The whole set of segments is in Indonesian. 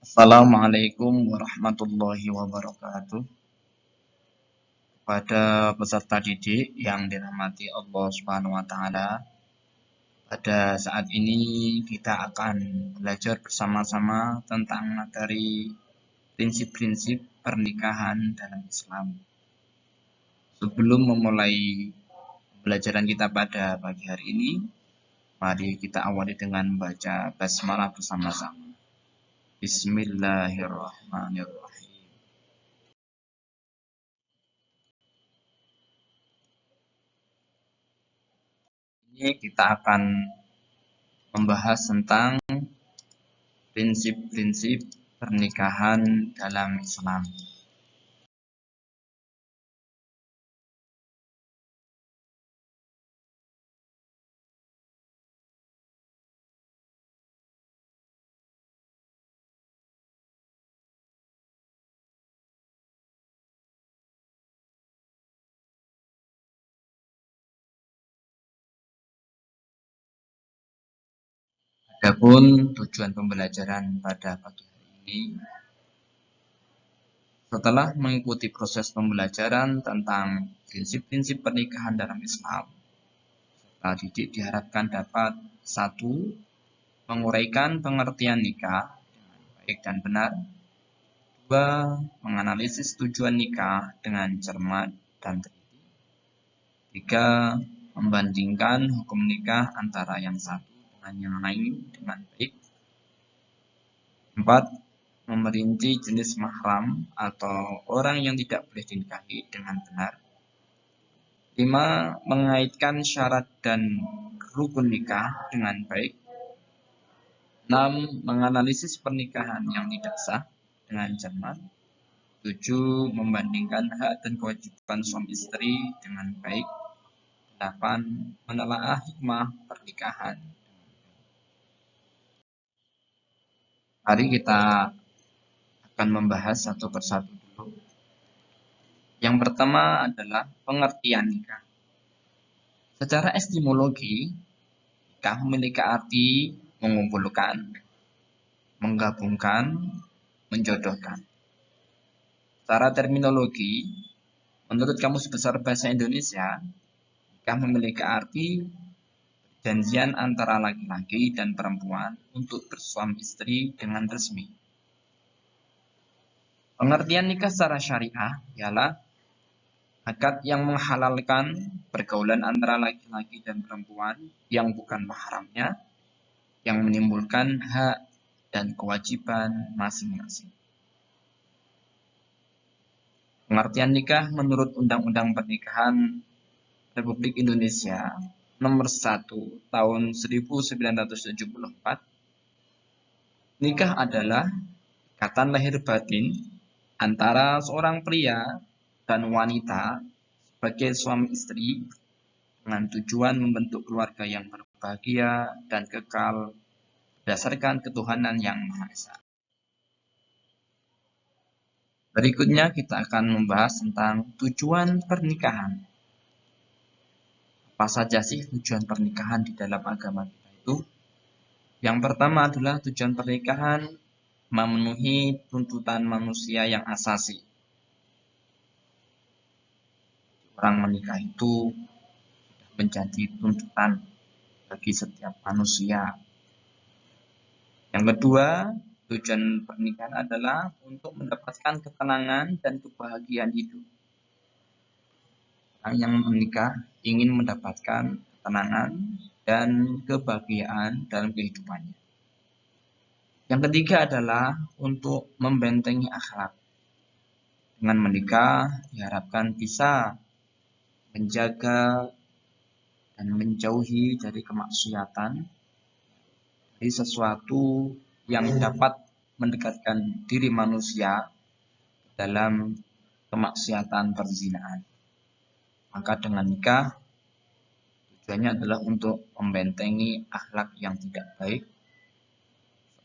Assalamualaikum warahmatullahi wabarakatuh. Pada peserta didik yang dirahmati Allah Subhanahu wa taala, pada saat ini kita akan belajar bersama-sama tentang materi prinsip-prinsip pernikahan dalam Islam. Sebelum memulai pembelajaran kita pada pagi hari ini, mari kita awali dengan membaca basmalah bersama-sama. Bismillahirrahmanirrahim. Ini kita akan membahas tentang prinsip-prinsip pernikahan dalam Islam. Adapun tujuan pembelajaran pada pagi hari ini, setelah mengikuti proses pembelajaran tentang prinsip-prinsip pernikahan dalam Islam, peserta didik diharapkan dapat 1. Menguraikan pengertian nikah dengan baik dan benar. 2. Menganalisis tujuan nikah dengan cermat dan teliti. 3. Membandingkan hukum nikah antara yang satu dengan yang lain dengan baik. 4. Memerinci jenis mahram atau orang yang tidak boleh dinikahi dengan benar. 5. Mengaitkan syarat dan rukun nikah dengan baik. 6. Menganalisis pernikahan yang tidak sah dengan cermat. 7. Membandingkan hak dan kewajiban suami istri dengan baik. 8. Menelaah hikmah pernikahan. Mari kita akan membahas satu persatu dulu. Yang pertama adalah pengertian nikah. Secara etimologi, nikah memiliki arti mengumpulkan, menggabungkan, menjodohkan. Secara terminologi, menurut Kamus Besar Bahasa Indonesia, nikah memiliki arti perjanjian antara laki-laki dan perempuan untuk bersuami istri dengan resmi. Pengertian nikah secara syariah ialah akad yang menghalalkan pergaulan antara laki-laki dan perempuan yang bukan mahramnya, yang menimbulkan hak dan kewajiban masing-masing. Pengertian nikah menurut Undang-Undang Pernikahan Republik Indonesia Nomor 1 Tahun 1974, nikah adalah ikatan lahir batin antara seorang pria dan wanita sebagai suami istri dengan tujuan membentuk keluarga yang berbahagia dan kekal berdasarkan ketuhanan yang Maha Esa. Berikutnya kita akan membahas tentang tujuan pernikahan. Apa saja sih tujuan pernikahan di dalam agama kita itu? Yang pertama adalah tujuan pernikahan memenuhi tuntutan manusia yang asasi. Orang menikah itu menjadi tuntutan bagi setiap manusia. Yang kedua, tujuan pernikahan adalah untuk mendapatkan ketenangan dan kebahagiaan hidup. Orang yang menikah ingin mendapatkan ketenangan dan kebahagiaan dalam kehidupannya. Yang ketiga adalah untuk membentengi akhlak. Dengan menikah diharapkan bisa menjaga dan menjauhi dari kemaksiatan, dari sesuatu yang dapat mendekatkan diri manusia dalam kemaksiatan perzinahan. Maka dengan nikah tujuannya adalah untuk membentengi akhlak yang tidak baik,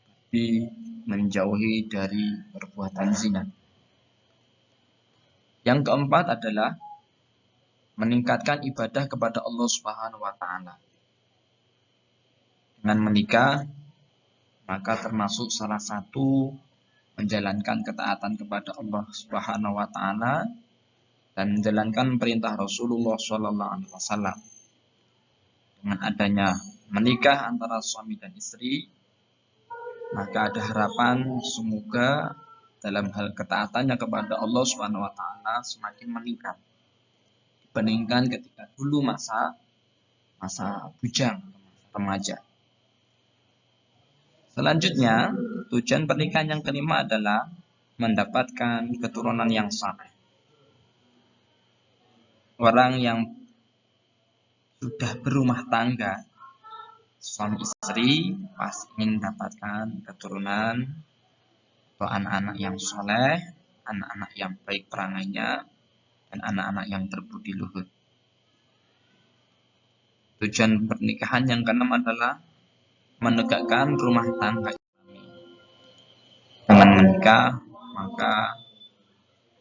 seperti menjauhi dari perbuatan zina. Yang keempat adalah meningkatkan ibadah kepada Allah Subhanahu wa taala. Dengan menikah, maka termasuk salah satu menjalankan ketaatan kepada Allah Subhanahu wa taala dan menjalankan perintah Rasulullah sallallahu alaihi wasallam. Dengan adanya menikah antara suami dan istri, maka ada harapan semoga dalam hal ketaatannya kepada Allah Subhanahu wa taala semakin meningkat dibandingkan ketika dulu masa bujang, masa remaja. Selanjutnya, tujuan pernikahan yang kelima adalah mendapatkan keturunan yang saleh. Orang yang sudah berumah tangga, suami istri, pasti ingin mendapatkan keturunan atau anak-anak yang soleh, anak-anak yang baik perangainya, dan anak-anak yang terbudi luhur. Tujuan pernikahan yang keenam adalah menegakkan rumah tangga. Dengan menikah, maka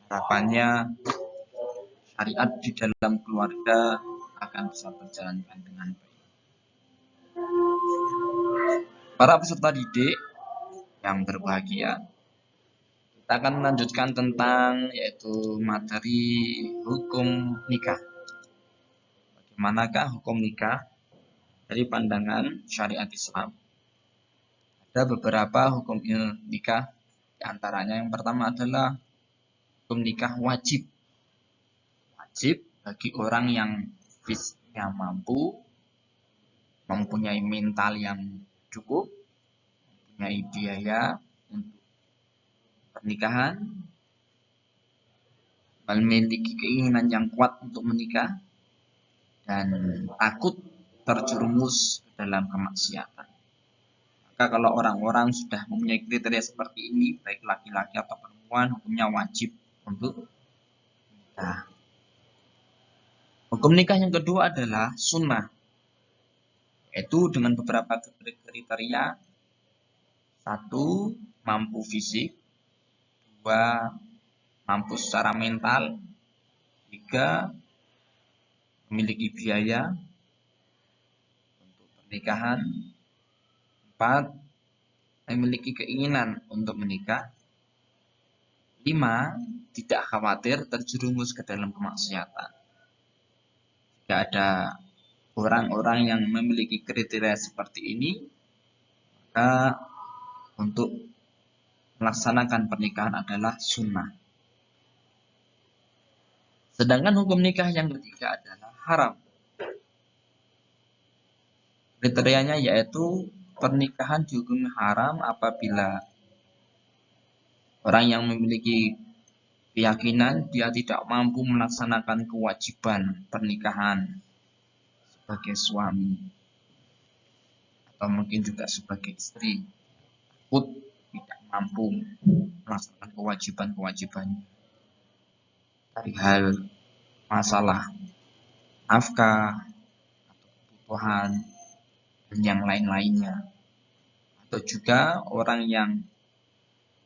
harapannya syariat di dalam keluarga akan bisa berjalankan dengan baik. Para peserta didik yang berbahagia, kita akan melanjutkan tentang yaitu materi hukum nikah. Bagaimanakah hukum nikah dari pandangan syariat Islam? Ada beberapa hukum nikah, di antaranya yang pertama adalah hukum nikah wajib. Wajib bagi orang yang fisiknya mampu, mempunyai mental yang cukup, mempunyai biaya untuk pernikahan, memiliki keinginan yang kuat untuk menikah, dan takut terjerumus ke dalam kemaksiatan. Maka kalau orang-orang sudah mempunyai kriteria seperti ini, baik laki-laki atau perempuan, hukumnya wajib untuk nikah. Hukum nikah yang kedua adalah sunnah, yaitu dengan beberapa kriteria. 1. Mampu fisik. 2. Mampu secara mental. 3. Memiliki biaya untuk pernikahan. 4. Memiliki keinginan untuk menikah. 5. Tidak khawatir terjerumus ke dalam kemaksiatan. Jika ada orang-orang yang memiliki kriteria seperti ini, maka untuk melaksanakan pernikahan adalah sunnah. Sedangkan hukum nikah yang ketiga adalah haram. Kriterianya yaitu pernikahan dihukum haram apabila orang yang memiliki keyakinan dia tidak mampu melaksanakan kewajiban pernikahan sebagai suami atau mungkin juga sebagai istri, takut tidak mampu melaksanakan kewajiban-kewajibannya dari hal masalah nafkah atau kebutuhan dan yang lain-lainnya. Atau juga orang yang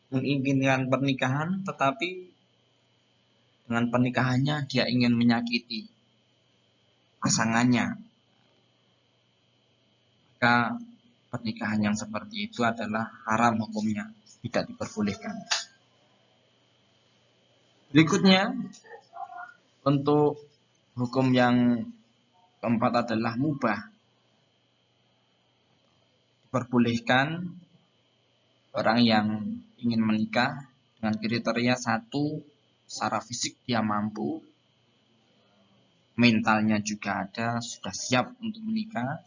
menginginkan pernikahan tetapi dengan pernikahannya dia ingin menyakiti pasangannya. Maka pernikahan yang seperti itu adalah haram hukumnya, tidak diperbolehkan. Berikutnya, untuk hukum yang keempat adalah mubah. Diperbolehkan orang yang ingin menikah dengan kriteria 1, secara fisik dia mampu, mentalnya juga ada, sudah siap untuk menikah,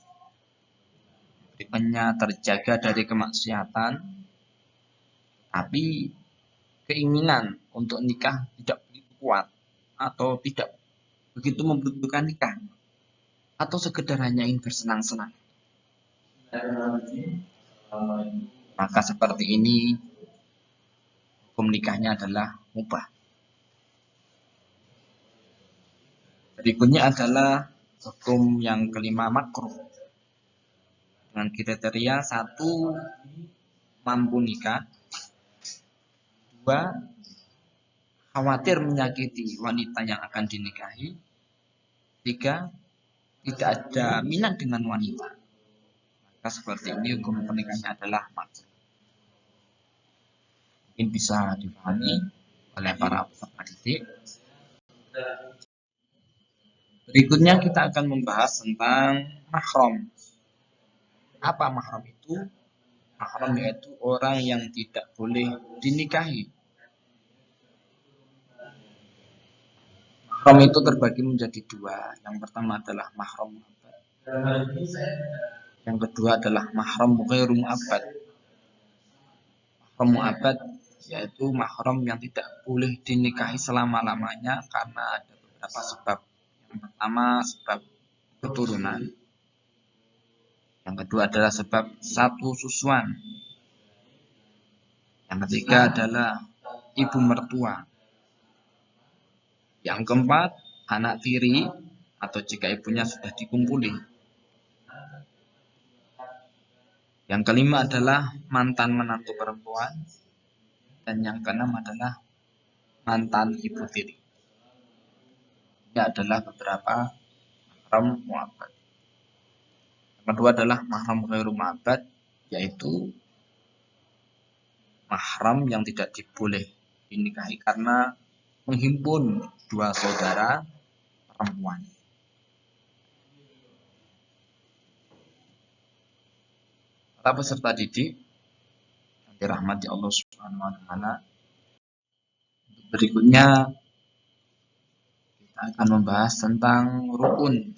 hidupnya terjaga dari kemaksiatan, tapi keinginan untuk nikah tidak begitu kuat atau tidak begitu membutuhkan nikah, atau sekedar hanya ingin bersenang-senang. Maka seperti ini hukum nikahnya adalah mubah. Berikutnya adalah hukum yang kelima, makruh. Dengan kriteria 1, mampu nikah. 2, khawatir menyakiti wanita yang akan dinikahi. 3, tidak ada minat dengan wanita. Maka seperti ini hukum pernikahannya adalah makruh. Ini bisa dipahami oleh para peserta didik. Berikutnya kita akan membahas tentang mahram. Apa mahram itu? Mahram yaitu orang yang tidak boleh dinikahi. Mahram itu terbagi menjadi dua. Yang pertama adalah mahram mu'abbad. Yang kedua adalah mahram ghairu mu'abbad. Mahram mu'abbad yaitu mahram yang tidak boleh dinikahi selama-lamanya karena ada beberapa sebab. Yang pertama sebab keturunan. Yang kedua adalah sebab satu susuan. Yang ketiga adalah ibu mertua. Yang keempat, anak tiri atau jika ibunya sudah dikumpuli. Yang kelima adalah mantan menantu perempuan. Dan yang keenam adalah mantan ibu tiri. Ini adalah beberapa mahram mu'abbad. Yang kedua adalah mahram ghairu mu'abbad, yaitu mahram yang tidak diboleh dinikahi karena menghimpun dua saudara perempuan. Para peserta didik yang dirahmati Allah Subhanahu wa taala, berikutnya kita akan membahas tentang rukun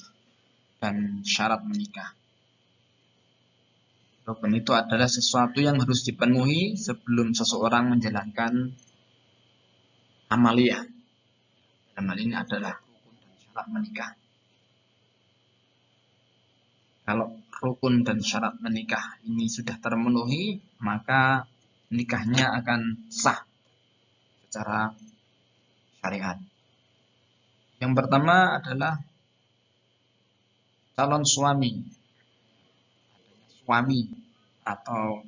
dan syarat menikah. Rukun itu adalah sesuatu yang harus dipenuhi sebelum seseorang menjalankan amaliyah. Dalam hal ini adalah rukun dan syarat menikah. Kalau rukun dan syarat menikah ini sudah terpenuhi, maka nikahnya akan sah secara syariat. Yang pertama adalah calon suami. Suami atau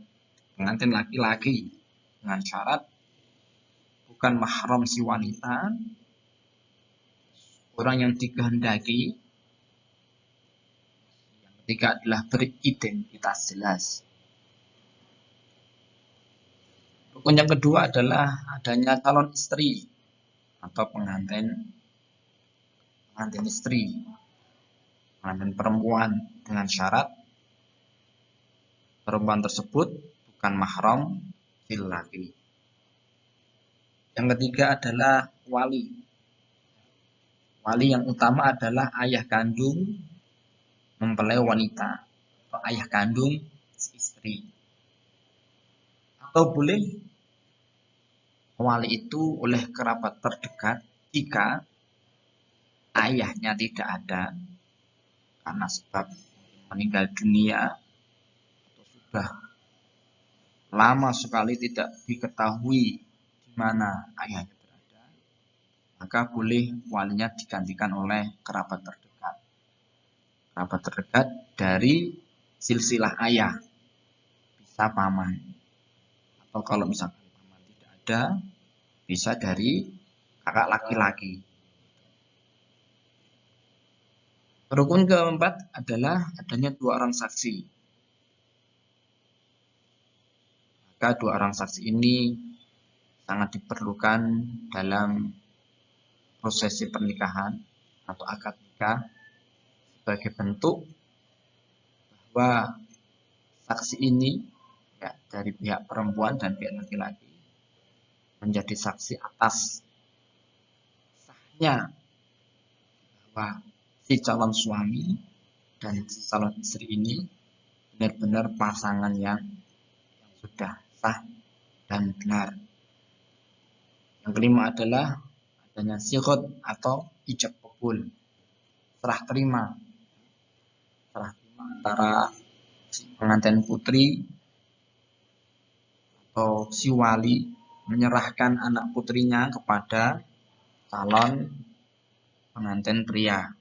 pengantin laki-laki dengan syarat bukan mahram si wanita, orang yang dikehendaki. Yang ketiga adalah beridentitas jelas. Rukun yang kedua adalah adanya calon istri atau pengantin istri, pengantin perempuan dengan syarat perempuan tersebut bukan mahram laki-laki. Yang ketiga adalah wali. Wali yang utama adalah ayah kandung mempelai wanita atau ayah kandung istri. Atau boleh wali itu oleh kerabat terdekat jika ayahnya tidak ada karena sebab meninggal dunia atau sudah lama sekali tidak diketahui di mana ayahnya berada, maka boleh walinya digantikan oleh kerabat terdekat. Kerabat terdekat dari silsilah ayah, bisa paman. Atau kalau misalkan paman tidak ada, bisa dari kakak laki-laki. Rukun keempat adalah adanya dua orang saksi. Maka dua orang saksi ini sangat diperlukan dalam prosesi pernikahan atau akad nikah sebagai bentuk bahwa saksi ini ya, dari pihak perempuan dan pihak laki-laki menjadi saksi atas sahnya bahwa si calon suami dan si calon istri ini benar-benar pasangan yang sudah sah dan benar. Yang kelima adalah adanya sighot atau ijab qabul, serah terima antara si pengantin putri atau si wali menyerahkan anak putrinya kepada calon pengantin pria.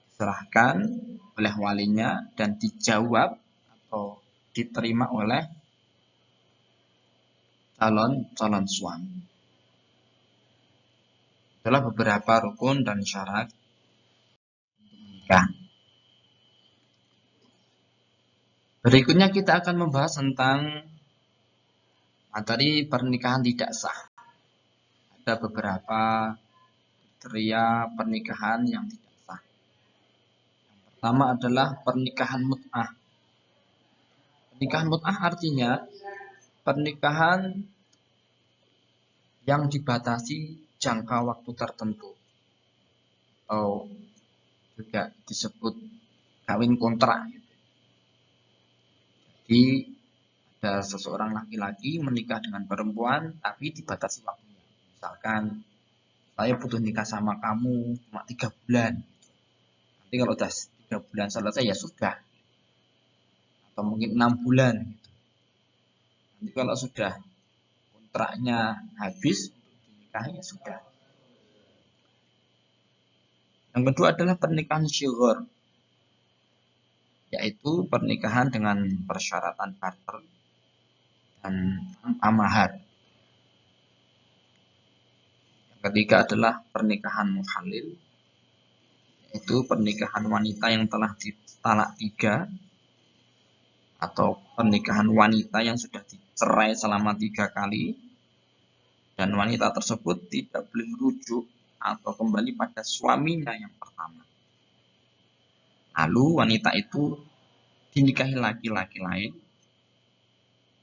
Diserahkan oleh walinya dan dijawab atau diterima oleh calon suami. Adalah beberapa rukun dan syarat nikah. Berikutnya kita akan membahas tentang Materi pernikahan tidak sah. Ada beberapa kriteria pernikahan yang tidak sah. Yang pertama adalah pernikahan mut'ah. Pernikahan mut'ah artinya pernikahan yang dibatasi jangka waktu tertentu, atau juga disebut kawin kontrak. Jadi ada seseorang laki-laki menikah dengan perempuan tapi dibatasi waktunya. Misalkan saya butuh nikah sama kamu cuma 3 bulan. Nanti kalau udah 3 bulan selesai ya sudah. Atau mungkin 6 bulan. Nanti kalau sudah kontraknya habis untuk dinikahi ya sudah. Yang kedua adalah pernikahan syighar, yaitu pernikahan dengan persyaratan barter dan tanpa mahar. Yang ketiga adalah pernikahan muhalil, yaitu pernikahan wanita yang telah ditalak 3 atau pernikahan wanita yang sudah dicerai selama 3 kali dan wanita tersebut tidak boleh rujuk atau kembali pada suaminya yang pertama. Lalu wanita itu dinikahi laki-laki lain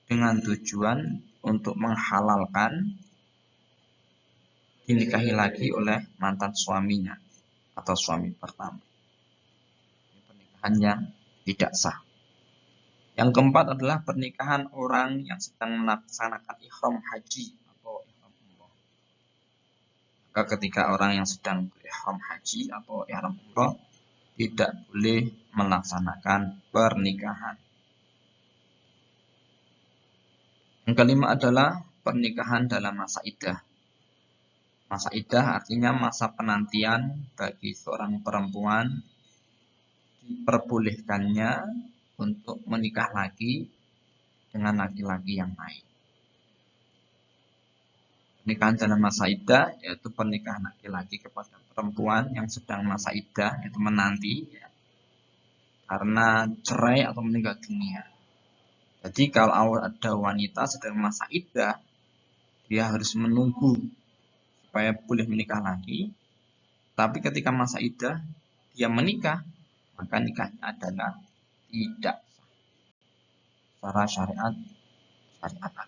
dengan tujuan untuk menghalalkan dinikahi lagi oleh mantan suaminya atau suami pertama. Ini pernikahan yang tidak sah. Yang keempat adalah pernikahan orang yang sedang melaksanakan ihram haji atau ihram umrah. Maka ketika orang yang sedang ihram haji atau ihram umrah tidak boleh melaksanakan pernikahan. Yang kelima adalah pernikahan dalam masa iddah. Masa iddah artinya masa penantian bagi seorang perempuan diperbolehkannya untuk menikah lagi dengan laki-laki yang lain. Pernikahan dalam masa iddah yaitu pernikahan laki-laki kepada perempuan yang sedang masa iddah, yaitu menanti ya, karena cerai atau meninggal dunia. Jadi kalau ada wanita sedang masa iddah, dia harus menunggu supaya boleh menikah lagi. Tapi ketika masa iddah dia menikah, maka nikahnya adalah tidak sah secara syariat agama.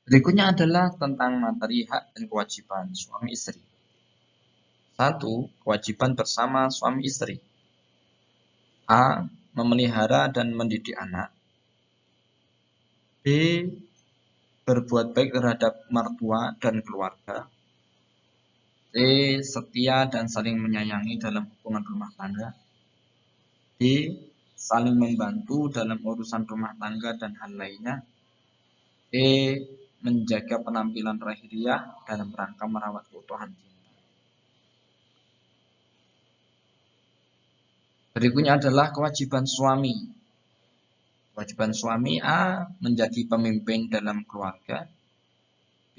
Berikutnya adalah tentang materi hak dan kewajiban suami istri. 1. Kewajiban bersama suami istri. A. Memelihara dan mendidik anak. B. Berbuat baik terhadap mertua dan keluarga. C. Setia dan saling menyayangi dalam hubungan rumah tangga. D. Saling membantu dalam urusan rumah tangga dan hal lainnya. E. Menjaga penampilan lahiriah dalam rangka merawat keutuhan cinta. Berikutnya adalah kewajiban suami. Kewajiban suami: A. Menjadi pemimpin dalam keluarga. B.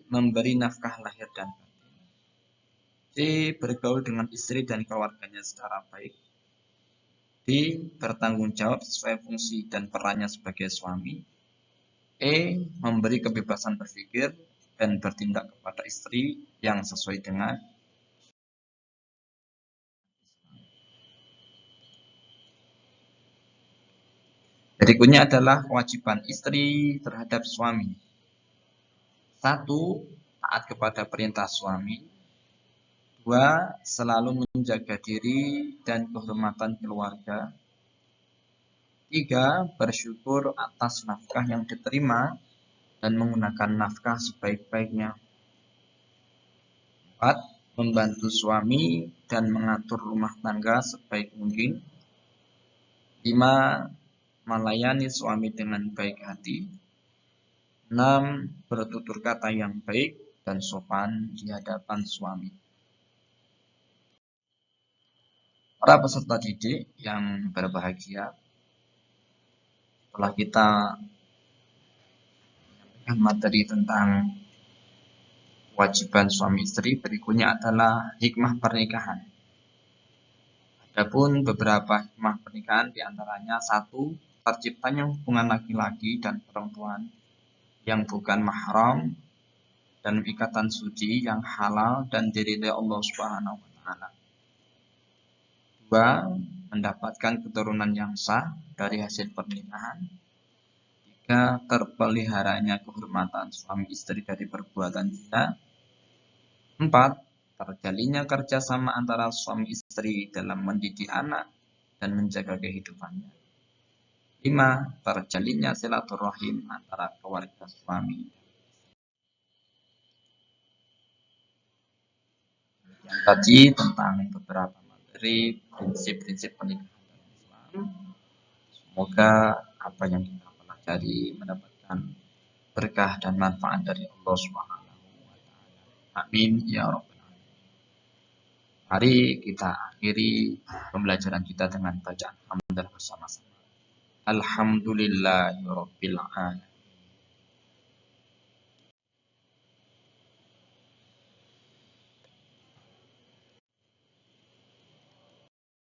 Memberi nafkah lahir dan batin. C. Bergaul dengan istri dan keluarganya secara baik. D. Bertanggung jawab sesuai fungsi dan perannya sebagai suami. E. Memberi kebebasan berpikir dan bertindak kepada istri yang sesuai dengan. Berikutnya adalah kewajiban istri terhadap suami. 1. Taat kepada perintah suami. 2. Selalu menjaga diri dan kehormatan keluarga. 3. Bersyukur atas nafkah yang diterima dan menggunakan nafkah sebaik-baiknya. 4. Membantu suami dan mengatur rumah tangga sebaik mungkin. 5. Melayani suami dengan baik hati. 6. Bertutur kata yang baik dan sopan di hadapan suami. Para peserta didik yang berbahagia, setelah kita menyampaikan materi tentang kewajiban suami istri, berikutnya adalah hikmah pernikahan. Adapun beberapa hikmah pernikahan diantaranya: 1. terciptanya hubungan laki-laki dan perempuan yang bukan mahram dan ikatan suci yang halal dan diridhai Allah Subhanahu wa taala. 2. Mendapatkan keturunan yang sah dari hasil pernikahan. 3. Terpeliharanya kehormatan suami istri dari perbuatan zina. 4. Terjalinnya kerjasama antara suami istri dalam mendidik anak dan menjaga kehidupannya. 5. Terjalinnya silaturahim antara keluarga suami. Yang tadi tentang beberapa materi prinsip-prinsip pernikahan dalam Islam. Semoga apa yang kita pelajari mendapatkan berkah dan manfaat dari Allah Subhanahu wa taala. Amin ya rabbal alamin. Mari kita akhiri pembelajaran kita dengan bacaan hamdalah bersama-sama. Alhamdulillahirabbil alamin.